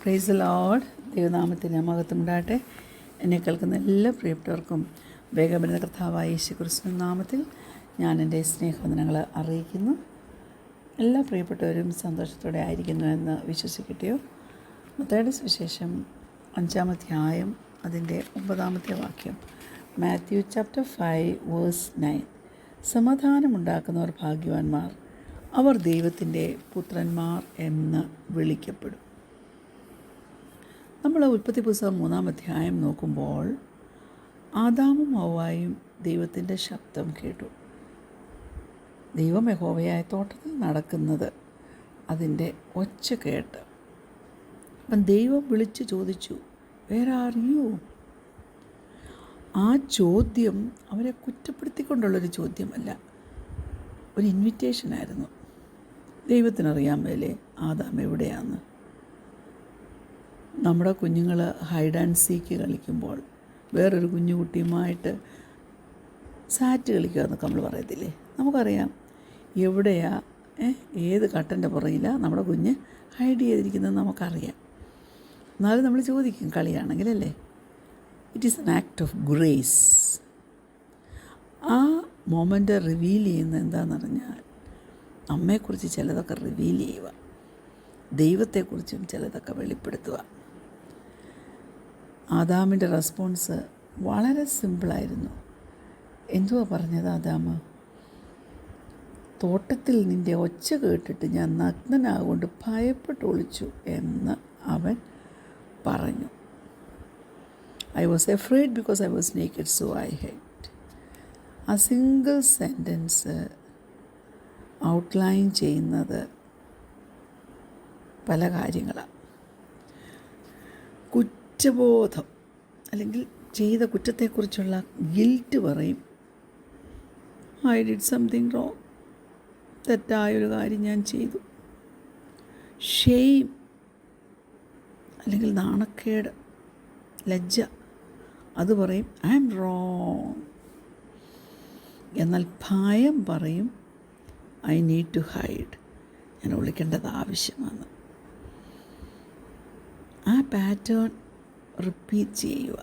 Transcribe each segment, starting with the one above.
Price the Lord. ദൈവനാമത്തിന് മഹത്വം ഉണ്ടാകട്ടെ. എന്നെ കേൾക്കുന്ന എല്ലാ പ്രിയപ്പെട്ടവർക്കും വേഗം വരുന്ന കർത്താവായ യേശുക്രിസ്തു നാമത്തിൽ ഞാൻ എൻ്റെ സ്നേഹവന്ദനങ്ങൾ അറിയിക്കുന്നു. എല്ലാ പ്രിയപ്പെട്ടവരും സന്തോഷത്തോടെ ആയിരിക്കുന്നു എന്ന് വിശ്വസിക്കട്ടെയോ. മത്തായിയുടെ സുവിശേഷം 5-ാം അധ്യായം അതിൻ്റെ 9-ാമത്തെ വാക്യം, മാത്യു ചാപ്റ്റർ 5:9. സമാധാനമുണ്ടാക്കുന്നവർ ഭാഗ്യവാന്മാർ, അവർ ദൈവത്തിൻ്റെ പുത്രന്മാർ എന്ന് വിളിക്കപ്പെടും. നമ്മൾ ഉൽപ്പത്തി പുസ്തകം 3-ാം അധ്യായം നോക്കുമ്പോൾ ആദാമും ഹവ്വായും ദൈവത്തിൻ്റെ ശബ്ദം കേട്ടു. ദൈവം യഹോവയായ തോട്ടത്തിൽ നടക്കുന്നത് അതിൻ്റെ ഒച്ച കേട്ട്. അപ്പം ദൈവം വിളിച്ചു ചോദിച്ചു, വേർ ആർ യു? ആ ചോദ്യം അവരെ കുറ്റപ്പെടുത്തിക്കൊണ്ടുള്ളൊരു ചോദ്യമല്ല, ഒരു ഇൻവിറ്റേഷനായിരുന്നു. ദൈവത്തിനറിയാൻ മേലേ ആദാം എവിടെയാണെന്ന്. നമ്മുടെ കുഞ്ഞുങ്ങൾ ഹൈഡ് ആൻഡ് സീക്ക് കളിക്കുമ്പോൾ വേറൊരു കുഞ്ഞുകുട്ടിയുമായിട്ട് സാറ്റ് കളിക്കുക എന്നൊക്കെ നമ്മൾ പറയത്തില്ലേ. നമുക്കറിയാം എവിടെയാ ഏത് കട്ടൻ്റെ പുറകിലാണ് നമ്മുടെ കുഞ്ഞ് ഹൈഡ് ചെയ്തിരിക്കുന്നത് നമുക്കറിയാം. എന്നാലും നമ്മൾ ചോദിക്കും, കളിയാണെങ്കിലല്ലേ. It is an act of grace. ആ മൊമെൻ്റ് റിവീൽ ചെയ്യുന്നത് എന്താണെന്ന് പറഞ്ഞാൽ നമ്മെക്കുറിച്ച് ചിലതൊക്കെ റിവീൽ ചെയ്യുക, ദൈവത്തെക്കുറിച്ചും ചിലതൊക്കെ വെളിപ്പെടുത്തുക. ആദാമിൻ്റെ റെസ്പോൺസ് വളരെ സിമ്പിളായിരുന്നു. എന്തുവാ പറഞ്ഞത് ആദാമ്? തോട്ടത്തിൽ നിൻ്റെ ഒച്ച കേട്ടിട്ട് ഞാൻ നഗ്നനാകൊണ്ട് ഭയപ്പെട്ട് ഒളിച്ചു എന്ന് അവൻ പറഞ്ഞു. I was afraid because I was naked so I hide. ആ സിംഗിൾ സെൻറ്റൻസ് ഔട്ട്ലൈൻ ചെയ്യുന്നത് പല കാര്യങ്ങളാണ്. കുറ്റബോധം അല്ലെങ്കിൽ ചെയ്ത കുറ്റത്തെക്കുറിച്ചുള്ള ഗിൽറ്റ് പറയും. ഐ ഡിഡ് സംതിങ് റോങ്, തെറ്റായൊരു കാര്യം ഞാൻ ചെയ്തു. ഷെയിം അല്ലെങ്കിൽ നാണക്കേട്, ലജ്ജ, അത് പറയും ഐ ആം റോങ്. എന്നാൽ ഭയം പറയും ഐ നീഡ് ടു ഹൈഡ്, ഞാൻ ഒളിക്കേണ്ടത് ആവശ്യമാണ്. ആ പാറ്റേൺ റിപ്പീറ്റ് ചെയ്യുക.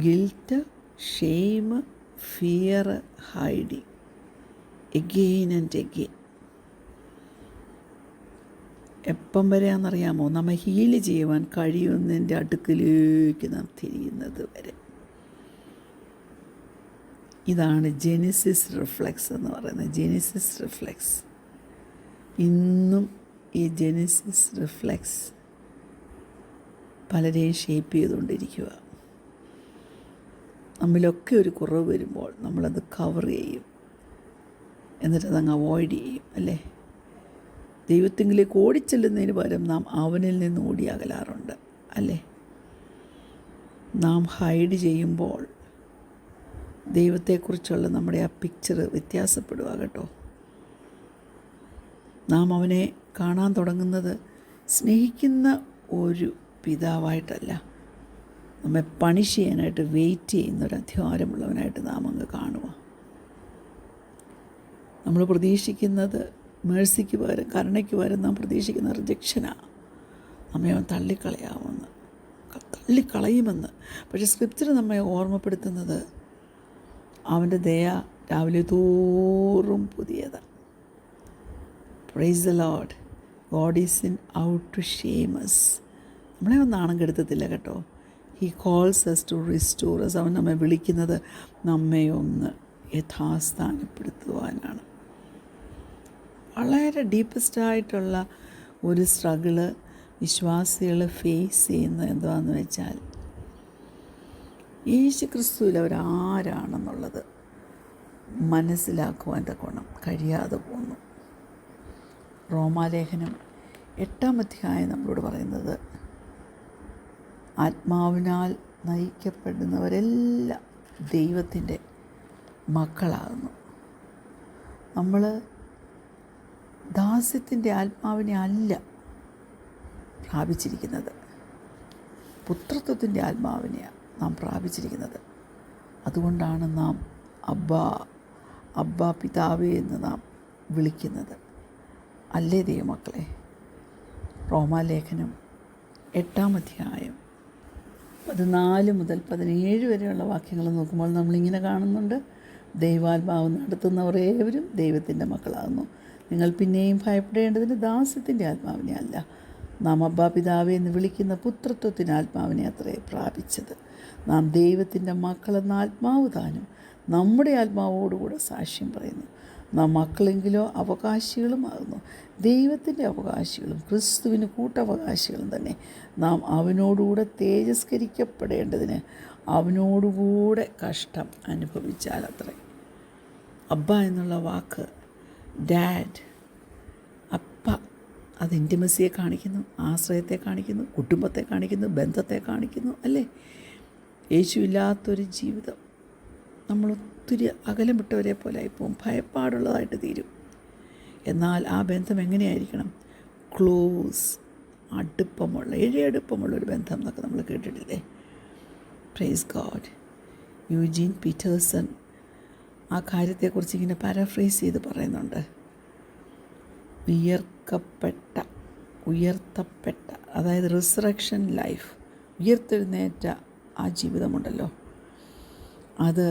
Guilt, shame, fear, hiding, again and again. എപ്പം വരെയാണെന്നറിയാമോ? നമ്മെ ഹീല് ചെയ്യുവാൻ കഴിയുന്നതിൻ്റെ അടുക്കിലേക്ക് നാം തിരിയുന്നത് വരെ. ഇതാണ് ജെനിസിസ് റിഫ്ലെക്സ് എന്ന് പറയുന്നത്. ജെനിസിസ് റിഫ്ലെക്സ് ഇന്നും ഈ ജെനിസിസ് റിഫ്ലെക്സ് പലരെയും ഷേപ്പ് ചെയ്തുകൊണ്ടിരിക്കുക. നമ്മളിലൊക്കെ ഒരു കുറവ് വരുമ്പോൾ നമ്മളത് കവർ ചെയ്യും, എന്നിട്ട് അതങ്ങ് അവോയ്ഡ് ചെയ്യും, അല്ലേ? ദൈവത്തെങ്കിലേക്ക് ഓടിച്ചെല്ലുന്നതിന് പകരം നാം അവനിൽ നിന്ന് ഓടി അകലാറുണ്ട്, അല്ലേ? നാം ഹൈഡ് ചെയ്യുമ്പോൾ ദൈവത്തെക്കുറിച്ചുള്ള നമ്മുടെ ആ പിക്ചർ വ്യത്യാസപ്പെടുക കേട്ടോ. നാം അവനെ കാണാൻ തുടങ്ങുന്നത് സ്നേഹിക്കുന്ന ഒരു പിതാവായിട്ടല്ല, നമ്മെ പണിഷ് ചെയ്യാനായിട്ട് വെയിറ്റ് ചെയ്യുന്ന ഒരു അധികാരമുള്ളവനായിട്ട് നാം അങ്ങ് കാണുക. നമ്മൾ പ്രതീക്ഷിക്കുന്നത് മേഴ്സിക്ക് പകരം, കരുണയ്ക്ക് പകരം നാം പ്രതീക്ഷിക്കുന്ന റിജക്ഷനാണ്. നമ്മെ അവൻ തള്ളിക്കളയുമെന്ന്. പക്ഷേ സ്ക്രിപ്ചർ നമ്മെ ഓർമ്മപ്പെടുത്തുന്നത് അവൻ്റെ ദയ രാവിലെ തോറും പുതിയതാണ്. Praise the Lord. God is in out to shame us. നമ്മളെ ഒന്നും നാണം കെടുത്തത്തില്ല കേട്ടോ. He calls us to restore us. അവൻ നമ്മെ വിളിക്കുന്നത് നമ്മെ ഒന്ന് യഥാസ്ഥാനപ്പെടുത്തുവാനാണ്. വളരെ ഡീപ്പസ്റ്റായിട്ടുള്ള ഒരു സ്ട്രഗിള് വിശ്വാസികൾ ഫേസ് ചെയ്യുന്നത് എന്താണെന്ന് വെച്ചാൽ യേശു ക്രിസ്തുവിൽ അവരാരാണെന്നുള്ളത് മനസ്സിലാക്കുവാൻ തക്കവണ്ണം കഴിയാതെ പോന്നു. റോമാലേഖനം 8-ാം അധ്യായം നമ്മളോട് പറയുന്നത് ആത്മാവിനാൽ നയിക്കപ്പെടുന്നവരെല്ലാം ദൈവത്തിൻ്റെ മക്കളാകുന്നു. നമ്മൾ ദാസ്യത്തിൻ്റെ ആത്മാവിനെ അല്ല പ്രാപിച്ചിരിക്കുന്നത്, പുത്രത്വത്തിൻ്റെ ആത്മാവിനെയാണ് നാം പ്രാപിച്ചിരിക്കുന്നത്. അതുകൊണ്ടാണ് നാം അബ്ബാ പിതാവേ എന്ന് നാം വിളിക്കുന്നത്, അല്ലേ ദൈവമക്കളെ? റോമാലേഖനം 8-ാം അധ്യായം 14 മുതൽ 17 വരെയുള്ള വാക്യങ്ങൾ നോക്കുമ്പോൾ നമ്മളിങ്ങനെ കാണുന്നുണ്ട്. ദൈവാത്മാവ് നടത്തുന്നവർ ഏവരും ദൈവത്തിൻ്റെ മക്കളാകുന്നു. നിങ്ങൾ പിന്നെയും ഭയപ്പെടേണ്ടതിന് ദാസ്യത്തിൻ്റെ ആത്മാവിനെ അല്ല, നാം അബ്ബാ പിതാവേ എന്ന് വിളിക്കുന്ന പുത്രത്വത്തിൻ്റെ ആത്മാവിനെ അത്രേ പ്രാപിച്ചത്. നാം ദൈവത്തിൻ്റെ മക്കളെന്ന ആത്മാവ് താനും നമ്മുടെ ആത്മാവോടുകൂടെ സാക്ഷ്യം പറയുന്നു. നാം മക്കളെങ്കിലോ അവകാശികളുമാകുന്നു, ദൈവത്തിൻ്റെ അവകാശികളും ക്രിസ്തുവിന് കൂട്ടവകാശികളും തന്നെ. നാം അവനോടുകൂടെ തേജസ്കരിക്കപ്പെടേണ്ടതിന് അവനോടുകൂടെ കഷ്ടം അനുഭവിച്ചാൽ അത്രേ. അബ്ബ എന്നുള്ള വാക്ക് ഡാഡ്, അപ്പ, അത് ഇൻറ്റിമസിയെ കാണിക്കുന്നു, ആശ്രയത്തെ കാണിക്കുന്നു, കുടുംബത്തെ കാണിക്കുന്നു, ബന്ധത്തെ കാണിക്കുന്നു, അല്ലേ? യേശുവില്ലാത്തൊരു ജീവിതം നമ്മൾ ഒത്തിരി അകലം വിട്ടവരെ പോലെ ആയിപ്പോവും, ഭയപ്പാടുള്ളതായിട്ട് തീരും. എന്നാൽ ആ ബന്ധം എങ്ങനെയായിരിക്കണം? ക്ലോസ്, അടുപ്പമുള്ള, ഇഴയടുപ്പമുള്ളൊരു ബന്ധം എന്നൊക്കെ നമ്മൾ കേട്ടിട്ടില്ലേ? Praise God. യൂജീൻ പീറ്റേഴ്സൺ ആ കാര്യത്തെക്കുറിച്ച് ഇങ്ങനെ പാരാഫ്രേസ് ചെയ്ത് പറയുന്നുണ്ട്. ഉയർത്തപ്പെട്ട, അതായത് റിസറക്ഷൻ ലൈഫ്, ഉയർത്തെഴുന്നേറ്റ ആ ജീവിതമുണ്ടല്ലോ, അത്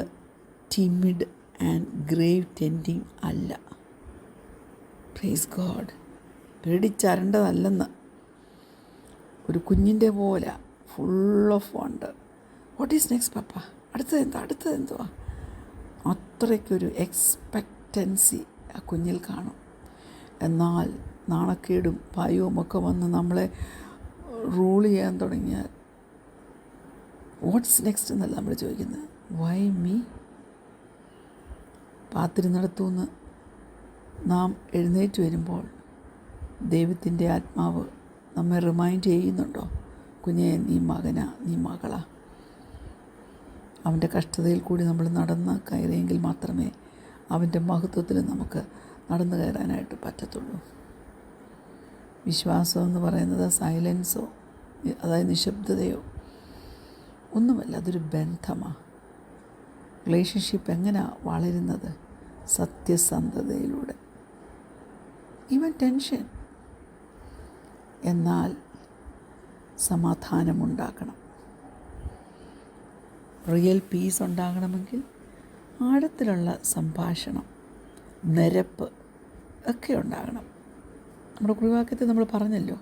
ടിമിഡ് ആൻഡ് ഗ്രേവ് ടെൻഡിങ് അല്ല. Praise God. പേടിച്ചരണ്ടതല്ലെന്ന്, ഒരു കുഞ്ഞിൻ്റെ പോലെ full of wonder. What is next papa? അടുത്തതെന്തുവാ? അത്രയ്ക്കൊരു എക്സ്പെക്റ്റൻസി ആ കുഞ്ഞിൽ കാണും. എന്നാൽ നാണക്കേടും ഭയവും ഒക്കെ വന്ന് നമ്മളെ റൂൾ ചെയ്യാൻ തുടങ്ങിയാൽ വാട്ട്സ് നെക്സ്റ്റ് എന്നല്ല നമ്മൾ ചോദിക്കുന്നത്, വൈ മീ? പാത്തിരുന്നിടത്തുനിന്ന് നാം എഴുന്നേറ്റ് വരുമ്പോൾ ദൈവത്തിൻ്റെ ആത്മാവ് നമ്മെ റിമൈൻഡ് ചെയ്യുന്നുണ്ടോ? കുഞ്ഞെ, നീ മകനാ, നീ മകളാ. അവൻ്റെ കഷ്ടതയിൽ കൂടി നമ്മൾ നടന്ന് കയറിയെങ്കിൽ മാത്രമേ അവൻ്റെ മഹത്വത്തിൽ നമുക്ക് നടന്നു കയറാനായിട്ട് പറ്റത്തുള്ളൂ. വിശ്വാസം എന്ന് പറയുന്നത് സൈലൻസോ, അതായത് നിശബ്ദതയോ ഒന്നുമല്ല, അതൊരു ബന്ധമാണ്. റിലേഷൻഷിപ്പ് എങ്ങനെയാണ് വളരുന്നത്? സത്യസന്ധതയിലൂടെ. ഈവൻ ടെൻഷൻ, എന്നാൽ സമാധാനമുണ്ടാക്കണം. റിയൽ പീസ് ഉണ്ടാകണമെങ്കിൽ ആഴത്തിലുള്ള സംഭാഷണം, നിരപ്പ് ഒക്കെ ഉണ്ടാകണം. നമ്മുടെ കുറിവാക്യത്തിൽ നമ്മൾ പറഞ്ഞല്ലോ,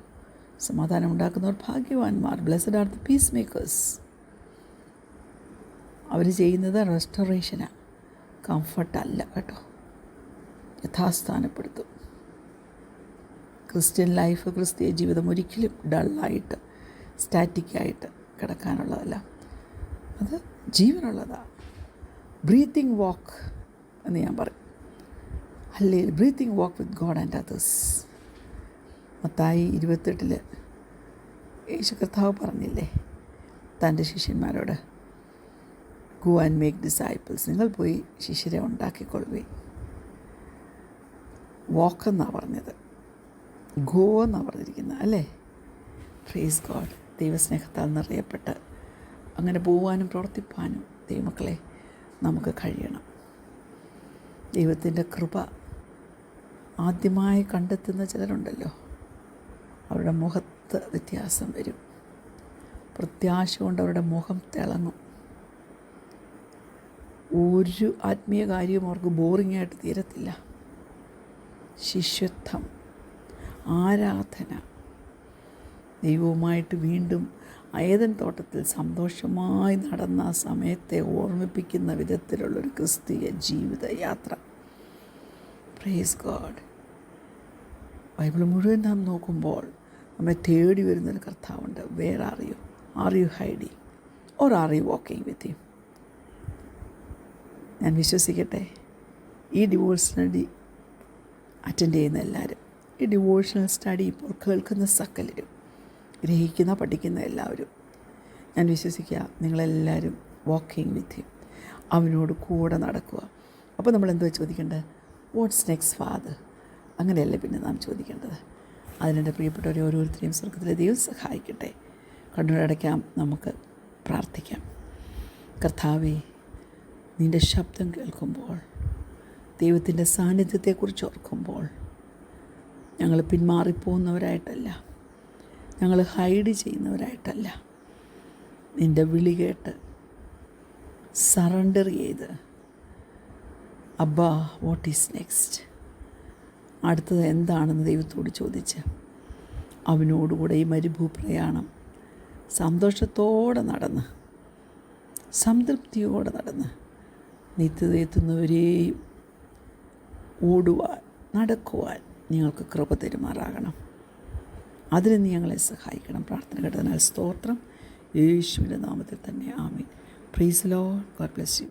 സമാധാനം ഉണ്ടാക്കുന്നവർ ഭാഗ്യവാന്മാർ, blessed are the peacemakers. അവർ ചെയ്യുന്നത് റെസ്റ്റോറേഷനാണ്, കംഫർട്ടല്ല കേട്ടോ, യഥാസ്ഥാനപ്പെടുത്തും. ക്രിസ്ത്യൻ ലൈഫ്, ക്രിസ്തീയ ജീവിതം ഒരിക്കലും ഡള്ളായിട്ട് സ്റ്റാറ്റിക്കായിട്ട് കിടക്കാനുള്ളതല്ല, അത് ജീവനുള്ളതാണ്. ബ്രീത്തിങ് വാക്ക് എന്ന് ഞാൻ പറയും. അല്ലേ, breathing walk with God and others. Mathai 28 യേശു കർത്താവ് പറഞ്ഞില്ലേ തൻ്റെ ശിഷ്യന്മാരോട്, ഗോ ആൻഡ് മേക്ക് ഡിസൈപ്പിൾസ്, നിങ്ങൾ പോയി ശിഷ്യരെ ഉണ്ടാക്കിക്കൊള്ളുകയും. വാക്ക് എന്നാണ് പറഞ്ഞത്, ഗോ എന്നാണ് പറഞ്ഞിരിക്കുന്നത്, അല്ലേ? Praise God. ദൈവസ്നേഹത്താൽ നിറയപ്പെട്ട് അങ്ങനെ പോകാനും പ്രവർത്തിപ്പാനും ദൈവമക്കളെ നമുക്ക് കഴിയണം. ദൈവത്തിൻ്റെ കൃപ ആദ്യമായി കണ്ടെത്തുന്ന ചിലരുണ്ടല്ലോ, അവരുടെ മുഖത്ത് വ്യത്യാസം വരും. പ്രത്യാശ കൊണ്ട് അവരുടെ മുഖം തിളങ്ങും. ഒരു ആത്മീയ കാര്യവും അവർക്ക് ബോറിങ്ങായിട്ട് തീരത്തില്ല. ശിഷ്യത്വം, ആരാധന, ദൈവവുമായിട്ട് വീണ്ടും ഏദൻ തോട്ടത്തിൽ സന്തോഷമായി നടന്ന ആ സമയത്തെ ഓർമ്മിപ്പിക്കുന്ന വിധത്തിലുള്ളൊരു ക്രിസ്തീയ ജീവിതയാത്ര. Praise God. ബൈബിൾ മുഴുവൻ നാം നോക്കുമ്പോൾ നമ്മെ തേടി വരുന്നൊരു കർത്താവുണ്ട്. Where are you hiding or are you walking with him? ഞാൻ വിശ്വസിക്കട്ടെ, ഈ ഡിവോഴ്സ് സ്റ്റഡി അറ്റൻഡ് ചെയ്യുന്ന എല്ലാവരും, ഈ ഡിവോഷണൽ സ്റ്റഡി ഇപ്പോൾ കേൾക്കുന്ന സകലരും, ഗ്രഹിക്കുന്ന പഠിക്കുന്ന എല്ലാവരും, ഞാൻ വിശ്വസിക്കുക നിങ്ങളെല്ലാവരും വാക്കിംഗ് വിത്ത് ഹിം, അവനോട് കൂടെ നടക്കുക. അപ്പോൾ നമ്മൾ എന്തുവാ ചോദിക്കേണ്ടത്? What's next father? അങ്ങനെയല്ലേ പിന്നെ നാം ചോദിക്കേണ്ടത്. അതിനെൻ്റെ പ്രിയപ്പെട്ടവരെ ഓരോരുത്തരെയും സ്വർഗ്ഗത്തിലെ ദൈവം സഹായിക്കട്ടെ. കണ്ണുകളടയ്ക്കാം, നമുക്ക് പ്രാർത്ഥിക്കാം. കർത്താവേ, നിൻ്റെ ശബ്ദം കേൾക്കുമ്പോൾ, ദൈവത്തിൻ്റെ സാന്നിധ്യത്തെക്കുറിച്ച് ഓർക്കുമ്പോൾ ഞങ്ങൾ പിന്മാറിപ്പോകുന്നവരായിട്ടല്ല, ഞങ്ങൾ ഹൈഡ് ചെയ്യുന്നവരായിട്ടല്ല, നിൻ്റെ വിളി കേട്ട് സറണ്ടർ ചെയ്ത് അബ്ബാ വാട്ട് ഈസ് നെക്സ്റ്റ്, അടുത്തത് എന്താണെന്ന് ദൈവത്തോട് ചോദിച്ച് അവനോടുകൂടെ ഈ മരുഭൂപ്രയാണം സന്തോഷത്തോടെ നടന്ന് സംതൃപ്തിയോടെ നടന്ന് നിത്യതയെത്തുന്നവരെയും ഓടുവാൻ നടക്കുവാൻ നിങ്ങൾക്ക് കൃപ തരുമാറാകണം. അതിന് നീ ഞങ്ങളെ സഹായിക്കണം. പ്രാർത്ഥന കേട്ടതിനാൽ സ്തോത്രം. യേശുവിൻ്റെ നാമത്തിൽ തന്നെ ആമേൻ. Praise the Lord. God bless U.